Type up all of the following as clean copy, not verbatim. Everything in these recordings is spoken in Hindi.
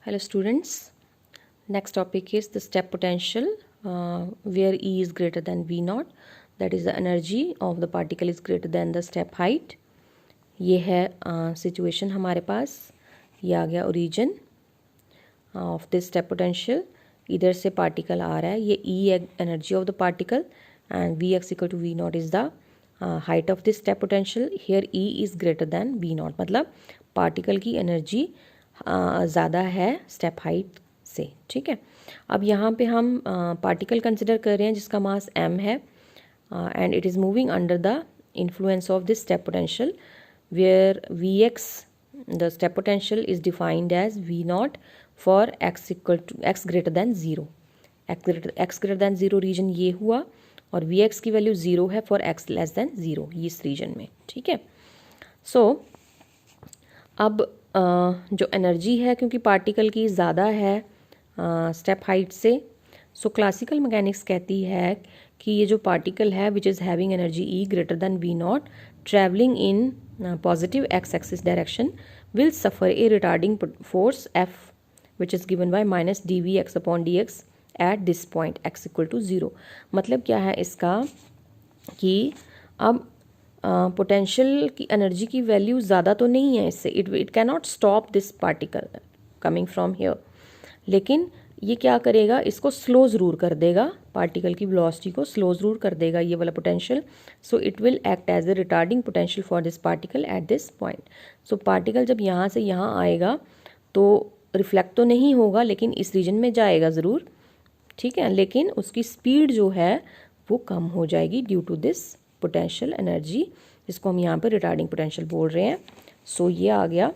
Hello students, next topic is the step potential where E is greater than V naught, that is the energy of the particle is greater than the step height. ये है situation हमारे पास, ये आ गया origin of this step potential. इधर से particle आ रहा है, ये E energy of the particle and Vx equal to V naught is the height of this step potential. Here E is greater than V naught, मतलब particle की energy ज़्यादा है स्टेप हाइट से. ठीक है, अब यहाँ पे हम पार्टिकल कंसिडर कर रहे हैं जिसका मास m है and it is moving under the influence of this step potential where Vx the step potential is defined as V naught for x equal to x greater than zero. X greater than zero region ये हुआ और Vx की वैल्यू ज़ीरो है for x less than zero इस रीजन में. ठीक है, सो अब जो एनर्जी है क्योंकि पार्टिकल की ज़्यादा है स्टेप हाइट से, सो क्लासिकल मैकेनिक्स कहती है कि ये जो पार्टिकल है which is having energy E greater than V naught travelling in positive x axis direction will suffer a retarding force F which is given by minus d V x upon D x at this point x equal to zero. मतलब क्या है इसका कि अब पोटेंशियल की एनर्जी की वैल्यू ज़्यादा तो नहीं है इससे, it can not stop this particle coming from here, लेकिन ये क्या करेगा, इसको स्लो ज़रूर कर देगा, पार्टिकल की वेलोसिटी को स्लो ज़रूर कर देगा ये वाला potential. So it will act as a retarding potential for this particle at this point. So particle जब यहाँ से यहाँ आएगा तो रिफ्लेक्ट तो नहीं होगा लेकिन इस रीजन में जाएगा ज़रूर. ठीक है, लेकिन उसकी स्पीड जो है वो कम हो जाएगी due to this potential energy जिसको हम यहाँ पर रिटार्डिंग पोटेंशियल बोल रहे हैं. सो ये आ गया.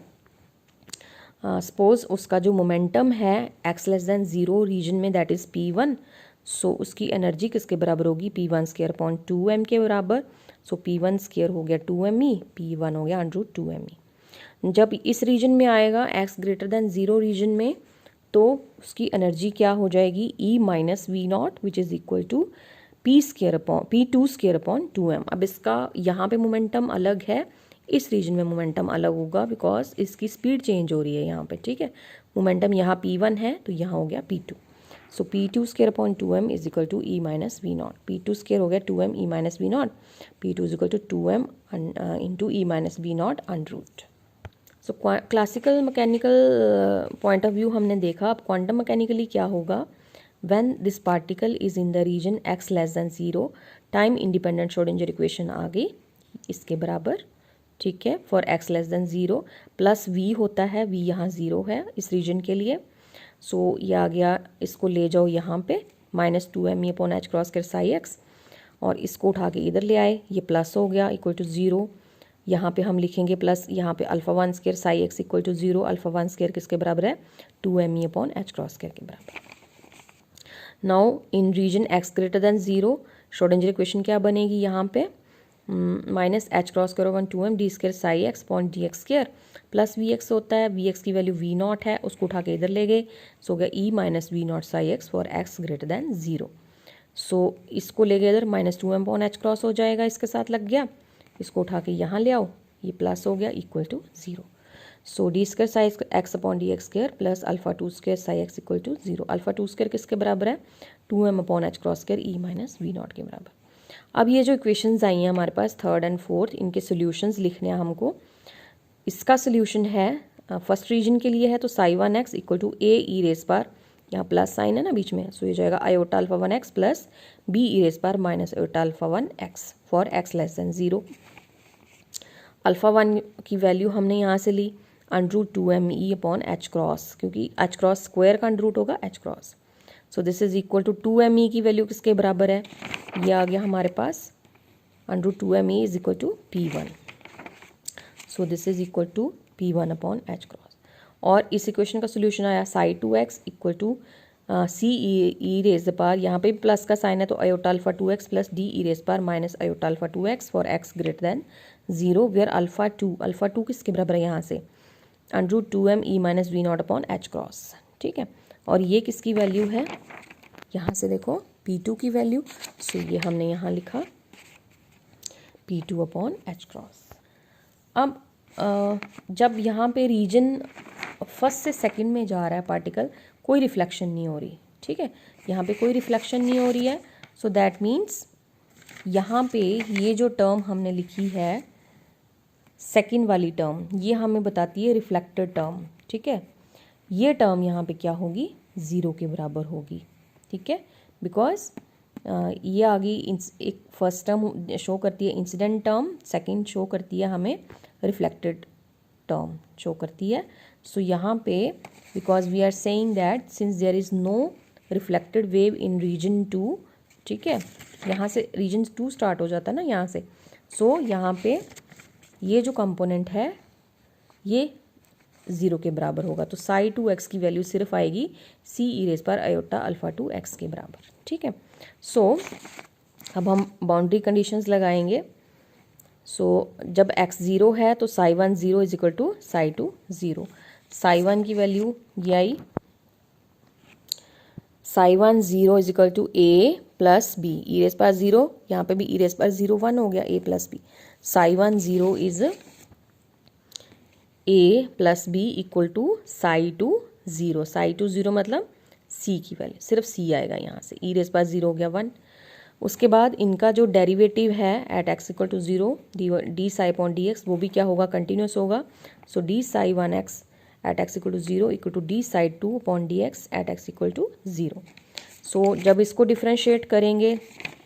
सपोज उसका जो मोमेंटम है x less than zero region में दैट इज़ P1. सो उसकी एनर्जी किसके बराबर होगी, P1 स्क्वायर अपॉन 2m के बराबर. सो P1 स्क्वायर हो गया 2me, P1 हो गया अंडर रूट 2me. जब इस रीजन में आएगा x greater than zero region में तो उसकी एनर्जी क्या हो जाएगी, E minus V naught which is equal to P square upon P2 square upon 2m. अब इसका यहाँ पे मोमेंटम अलग है, इस रीजन में मोमेंटम अलग होगा बिकॉज इसकी स्पीड चेंज हो रही है यहाँ पे. ठीक है, मोमेंटम यहाँ P1 है तो यहाँ हो गया P2. So P2 square upon 2m is equal to E minus V naught. P2 square हो गया 2m E minus V naught, P2 is equal to 2m into E minus V naught under root. So classical mechanical point of view हमने देखा. अब क्वांटम मैकेनिकली क्या होगा, when this particle is in the region x less than 0 time independent Schrodinger equation आ गई इसके बराबर. ठीक है, for x less than 0 plus v होता है, v यहाँ 0 है इस रीजन के लिए. सो ये आ गया, इसको ले जाओ यहाँ पे minus 2m upon H cross कर साई एक्स और इसको उठा के इधर ले आए, ये प्लस हो गया इक्वल टू 0. यहाँ पे हम लिखेंगे प्लस, यहाँ पे alpha 1 square psi x equal to 0. Alpha 1 square किसके बराबर है, 2m upon H cross square के बराबर. Now in region x greater than 0 Schrodinger equation क्या बनेगी यहाँ पे, माइनस एच क्रॉस करो 2m d square psi x point d x square plus V x होता है, वी एक्स की वैल्यू वी नॉट है उसको उठा के इधर ले गए. सो गया E minus V naught psi x for x greater than 0. So इसको ले गए इधर minus 2m pawn H cross हो जाएगा इसके साथ लग गया, इसको उठा के यहाँ ले आओ, ये प्लस हो गया equal to 0. So d square psi x upon D x square plus alpha 2 square psi x equal to 0. Alpha 2 square किसके बराबर है, 2m upon H cross square E minus V naught के बराबर. अब ये जो इक्वेशंस आई हैं हमारे पास थर्ड एंड फोर्थ, इनके सोल्यूशंस लिखने हैं हमको. इसका सोल्यूशन है फर्स्ट रीजन के लिए है तो psi 1x equal to A E raise बार, यहाँ प्लस साइन है ना बीच में, सो ये जाएगा iota alpha 1x plus B E raise बार minus iota alpha 1x for x less than 0. Alpha 1 की वैल्यू हमने यहाँ से ली under root 2me upon H cross, क्योंकि एच क्रॉस स्क्वायर का अंडर रूट होगा H cross. So this is equal to 2me की वैल्यू किसके बराबर है, ये आ गया हमारे पास under root 2me is equal to P1. So this is equal to P1 upon H cross. और इस इक्वेशन का सोल्यूशन आया psi 2x equal to C E raise पार, यहाँ पे प्लस का साइन है तो iota alpha 2x plus D E raise पार minus iota alpha 2x for x greater than 0 where alpha 2 किसके बराबर है यहाँ से under root 2m E minus V naught upon H cross. ठीक है, और ये किसकी वैल्यू है, यहाँ से देखो P2 की वैल्यू. सो ये हमने यहाँ लिखा P2 अपॉन एच क्रॉस. अब जब यहाँ पे रीजन फर्स्ट से सेकंड में जा रहा है पार्टिकल, कोई रिफ्लेक्शन नहीं हो रही, ठीक है, यहाँ पे कोई रिफ्लेक्शन नहीं हो रही है। सो दैट मीन्स यहाँ पे ये जो टर्म हमने लिखी है सेकंड वाली टर्म, ये हमें बताती है रिफ्लेक्टेड टर्म, ठीक है। ये टर्म यहाँ पे क्या होगी, ज़ीरो के बराबर होगी, ठीक है, बिकॉज ये आगे एक फर्स्ट टर्म शो करती है इंसिडेंट टर्म, सेकंड शो करती है हमें रिफ्लेक्टेड टर्म शो करती है। सो यहाँ पे because we are saying that since there is no reflected wave in region 2, ठीक है, यहाँ से रीजन 2 स्टार्ट हो जाता है ना यहाँ से। सो यहाँ पे ये जो कंपोनेंट है ये ज़ीरो के बराबर होगा, तो साई 2x की वैल्यू सिर्फ आएगी सी ई रेज़ पर आयोटा अल्फ़ा 2x के बराबर, ठीक है। सो अब हम बाउंड्री कंडीशंस लगाएंगे। सो जब x 0 है तो psi 1 0 is equal to psi 2 0। Psi 1 की वैल्यू ये आई, psi 1 0 is equal to a plus B, E raise पर 0, यहाँ पे भी ई रेज़ पर 0 1 हो गया, a plus B. Psi 1 0 is a plus B equal to psi 2 0। Psi 2 0 मतलब c की वैल्यू, सिर्फ c आएगा यहाँ से, ई रेज़ पर 0 हो गया 1। उसके बाद इनका जो डेरिवेटिव है at x equal to 0 D psi upon D X, वो भी क्या होगा, कंटिन्यूस होगा। So D psi 1x at x equal to 0 equal to D psi 2 upon D x at x equal to 0। So जब इसको डिफ्रेंशिएट करेंगे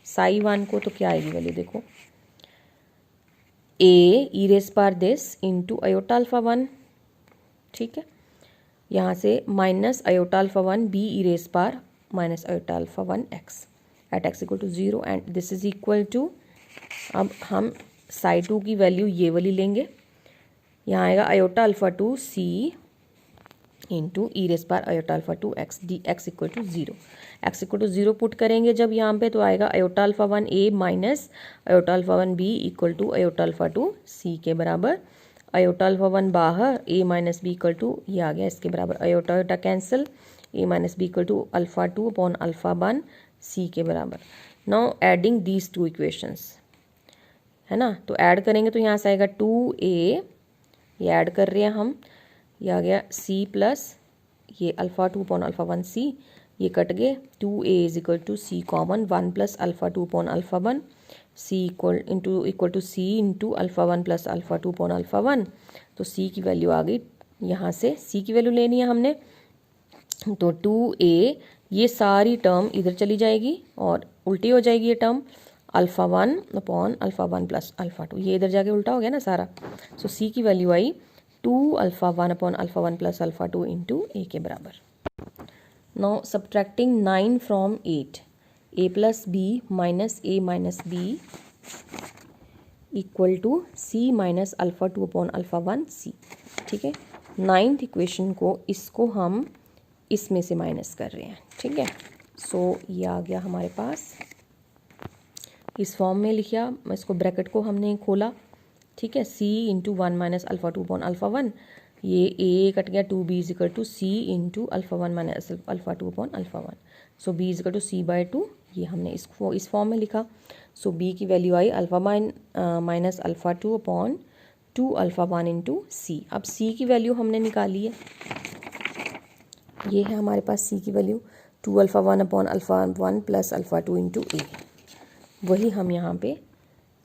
साई 1 को तो क्या आएगी वैल्यू, देखो a ई रेज़ पर दिस इंटू आयोटा अल्फ़ा 1, ठीक है, यहाँ से minus iota alpha 1 b E raise पर minus iota alpha 1 x at x equal to 0 and this is equal to, अब हम साई 2 की वैल्यू ये वाली लेंगे, यहाँ आएगा iota alpha 2 c into E raise पर iota alpha 2 x D x equal to 0। x equal to 0 put करेंगे जब यहाँ पे तो आएगा iota alpha 1 a minus iota alpha 1 b equal to iota alpha 2 c के बराबर। आयोटा अल्फ़ा 1 बाहर, a minus B equal to ये आ गया इसके बराबर, iota iota cancel, a minus B equal to alpha 2 upon alpha 1 c के बराबर। Now adding these two equations, है ना, तो ऐड करेंगे तो यहाँ से आएगा 2a, ये ऐड कर रहे हैं हम, ये आ गया c प्लस ये अल्फ़ा 2 अपॉन अल्फ़ा 1 c, ये कट गए, 2a is equal to c common 1 plus alpha 2 upon alpha 1 c equal to c into alpha 1 plus alpha 2 upon alpha 1। तो c की वैल्यू आ गई, यहाँ से c की वैल्यू लेनी है हमने, तो 2a ये सारी टर्म इधर चली जाएगी और उल्टी हो जाएगी ये term, alpha 1 upon alpha 1 plus alpha 2, ये इधर जाके उल्टा हो गया ना सारा। सो c की वैल्यू आई 2 alpha 1 upon alpha 1 plus alpha 2 into a के बराबर। Now subtracting 9 from 8, a plus B minus a minus B equal to c minus alpha 2 upon alpha 1 c, ठीक है। 9th इक्वेशन को इसको हम इसमें से माइनस कर रहे हैं, ठीक है। सो ये आ गया हमारे पास, इस फॉर्म में लिखा, इसको ब्रैकेट को हमने खोला, ठीक है, c into 1 minus alpha 2 upon alpha 1, ये a कट गया, 2b is equal to c into alpha 1 minus alpha 2 upon alpha 1। So b is equal to c by 2, ये हमने इसको इस फॉर्म में लिखा। सो b की वैल्यू आई alpha minus alpha 2 upon 2 alpha 1 into c। अब c की वैल्यू हमने निकाली है, ये है हमारे पास c की value 2 alpha 1 upon alpha 1 plus alpha 2 into a, वही हम यहाँ पे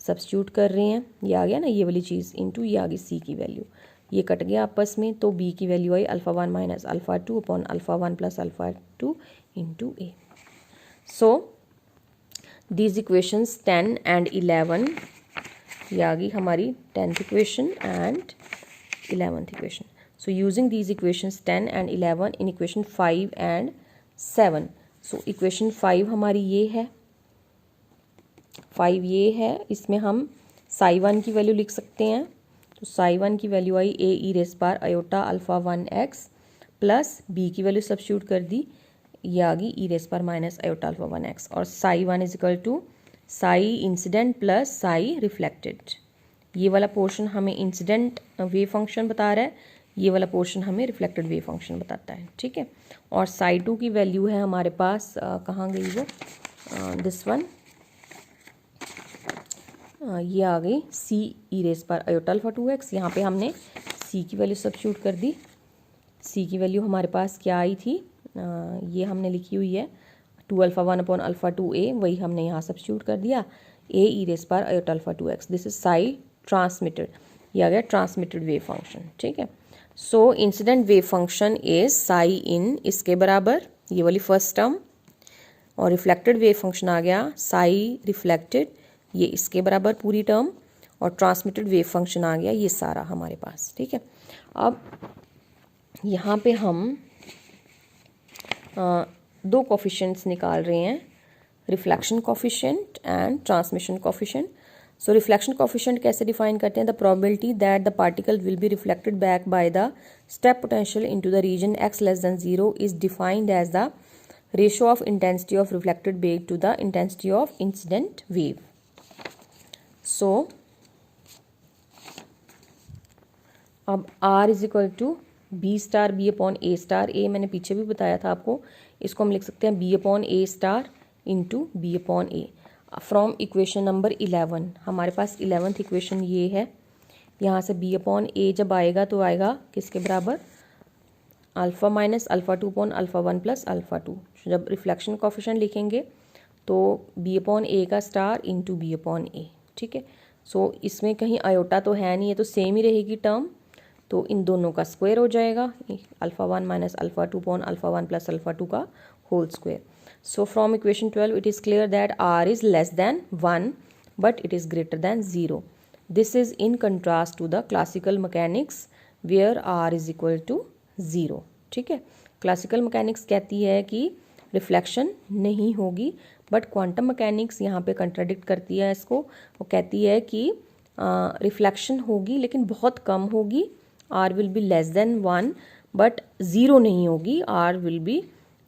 सब्स्टिट्यूट कर रहे हैं, ये आ गया ना ये वाली चीज़ इंटू ये आ गई c की वैल्यू, ये कट गया आपस में, तो b की वैल्यू आई alpha 1 minus alpha 2 upon alpha 1 plus alpha 2 into a। So these equations 10 and 11, ये आ गई हमारी 10th equation and 11th equation. So using these equations 10 and 11 in equation 5 and 7. So equation 5 हमारी ये है, 5 ये है, इसमें हम साई 1 की वैल्यू लिख सकते हैं। तो साई 1 की वैल्यू आई a ई रेज़ पर iota alpha 1x plus b की वैल्यू सब्स्टिट्यूट कर दी, ये आ गई ई रेज़ पर माइनस आयोटा अल्फ़ा 1x, और psi 1 is equal to psi incident plus psi reflected. ये वाला पोर्शन हमें इंसिडेंट वेव फंक्शन बता रहा है, ये वाला पोर्शन हमें रिफ्लेक्टेड वेव फंक्शन बताता है, ठीक है। और साई 2 की वैल्यू है हमारे पास, कहाँ गई वो, दिस वन, ये आ गई c ई रेज़ पर आयोटा अल्फ़ा 2x, यहाँ पे हमने c की वैल्यू सब्स्टिट्यूट कर दी, सी की वैल्यू हमारे पास क्या आई थी, ये हमने लिखी हुई है 2 अल्फ़ा 1 अपॉन अल्फ़ा 2 ए, वही हमने यहाँ सब्स्टिट्यूट कर दिया, ए ई रेस पर iota alpha 2x, this is psi transmitted, ये आ गया ट्रांसमिटेड वेव फंक्शन। ठीक है, so incident wave function is psi in इसके बराबर, ये वाली फर्स्ट टर्म, और रिफ्लेक्टेड वेव फंक्शन आ गया साई रिफ्लेक्टेड, ये इसके बराबर पूरी टर्म, और ट्रांसमिटेड वेव फंक्शन आ गया ये सारा हमारे पास। ठीक है, अब यहाँ पे हम दो कोफिशिएंट्स निकाल रहे हैं, reflection coefficient and transmission coefficient. So reflection coefficient कैसे डिफाइन करते हैं, the probability that the particle will be reflected back by the step potential into the region x less than 0 is defined as the ratio of intensity of reflected wave to the intensity of incident wave. So अब R is equal to B star B upon A star, A मैंने पीछे भी बताया था आपको, इसको हम लिख सकते हैं B upon A star into B upon A from equation number 11। हमारे पास 11th इक्वेशन ये है, यहाँ से बी अपॉन ए जब आएगा तो आएगा किसके बराबर, alpha minus alpha 2 upon alpha 1 plus alpha 2। जब रिफ्लेक्शन कोफिशिएंट लिखेंगे तो बी अपॉन ए का स्टार इंटू बी अपॉन ए। ठीक है, सो इसमें कहीं आयोटा तो है नहीं, ये तो सेम ही रहेगी टर्म, तो इन दोनों का स्क्वायर हो जाएगा, alpha 1 minus alpha 2 upon alpha 1 plus alpha 2 का whole square. So from equation 12 it is clear that R is less than 1 but it is greater than 0। This is in contrast to the classical mechanics where R is equal to 0। ठीक है, क्लासिकल मैकेनिक्स कहती है कि रिफ्लेक्शन नहीं होगी, बट क्वांटम मैकेनिक्स यहाँ पे कंट्राडिक्ट करती है इसको, वो कहती है कि रिफ्लेक्शन होगी लेकिन बहुत कम होगी, R will be less than 1 but 0 नहीं होगी, R will be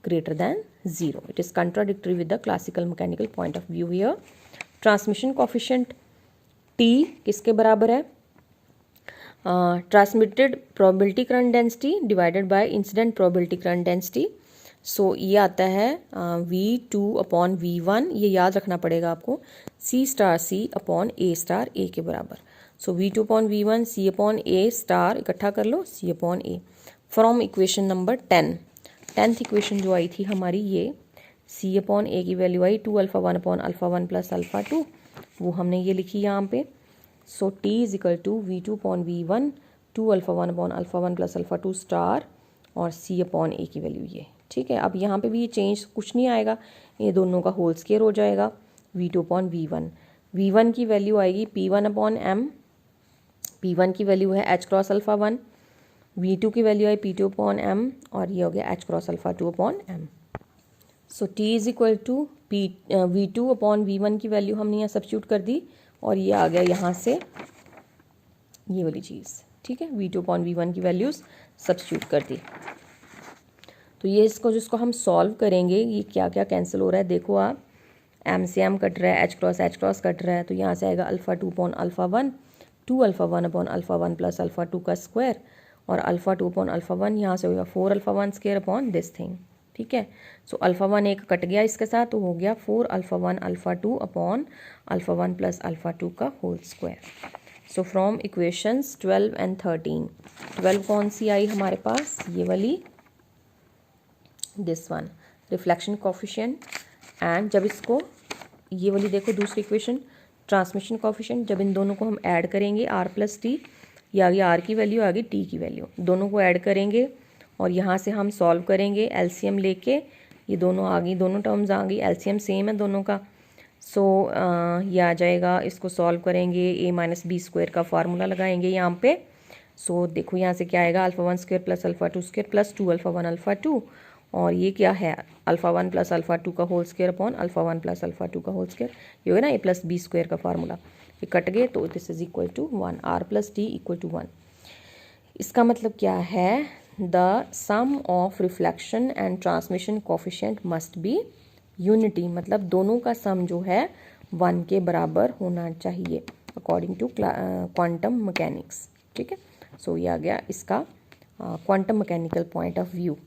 greater than 0. It is contradictory with the classical mechanical point of view here. Transmission coefficient T किसके बराबर है, transmitted probability current density divided by incident probability current density. So ये आता है V2 अपॉन V1, ये याद रखना पड़ेगा आपको, C star C upon A star A के बराबर। So V2 upon V1 C upon A star, इकट्ठा कर लो C upon A from equation number 10। 10th equation जो आई थी हमारी, ये C अपॉन A की वैल्यू आई 2 alpha 1 upon alpha 1 plus alpha 2, वो हमने ये लिखी यहाँ पे। So T is equal to V2 upon V1 2 alpha 1 upon alpha 1 plus alpha 2 star और C अपॉन A की वैल्यू ये। ठीक है, अब यहाँ पे भी ये चेंज कुछ नहीं आएगा, ये दोनों का होल स्क्वायर हो जाएगा, V2 अपॉन V1। V1 की वैल्यू आएगी P1 अपॉन M, P1 की वैल्यू है H क्रॉस अल्फ़ा 1, V2 की वैल्यू है P2 अपॉन M, और ये हो गया H cross alpha 2 upon M। So T is equal to V2 upon V1 की वैल्यू हमने यहाँ सब्स्टिट्यूट कर दी, और ये आ गया यहाँ से ये वाली चीज़। ठीक है, V2 अपॉन V1 की वैल्यूज़ सब्स्टिट्यूट कर दी, तो ये इसको जिसको हम सॉल्व करेंगे, ये क्या क्या कैंसिल हो रहा है देखो आप, M से M कट रहा है, H क्रॉस कट रहा है, तो यहाँ से आएगा alpha 2 upon alpha 1 2 alpha 1 upon alpha 1 plus alpha 2 का स्क्वायर, और अल्फ़ा 2 अपॉन अल्फ़ा 1 यहाँ से होगा 4 alpha 1 square upon this thing. ठीक है, सो अल्फ़ा 1 एक कट गया इसके साथ, तो हो गया 4 alpha 1 alpha 2 upon alpha 1 plus alpha 2 का whole square. So from equations 12 and 13, 12 कौन सी आई हमारे पास, ये वाली, this one reflection coefficient, and जब इसको ये वाली देखो दूसरी इक्वेशन ट्रांसमिशन कोफिशिएंट, जब इन दोनों को हम ऐड करेंगे R प्लस टी, ये आ गई R की वैल्यू, आ गई T की वैल्यू, दोनों को ऐड करेंगे और यहाँ से हम सॉल्व करेंगे एलसीएम लेके, ये दोनों आ गई, दोनों टर्म्स आ गई, एलसीएम सेम है दोनों का। सो ये आ जाएगा, इसको सॉल्व करेंगे, a माइनस बी स्क्वायर का फार्मूला लगाएंगे यहाँ पे। सो देखो यहाँ से क्या आएगा, alpha 1 square plus alpha 2 square plus 2 alpha 1 alpha 2, और ये क्या है अल्फ़ा 1 प्लस अल्फ़ा 2 का whole square upon alpha 1 plus alpha 2 का होल स्क्वायर, ये होगा ना a प्लस बी स्क्वायर का फार्मूला, ये कट गए तो this is equal to 1, R plus T equal to 1। इसका मतलब क्या है, the sum of reflection and transmission coefficient must be unity, मतलब दोनों का सम जो है 1 के बराबर होना चाहिए अकॉर्डिंग टू क्वांटम मैकेनिक्स। ठीक है, सो ये आ गया इसका quantum mechanical point of view.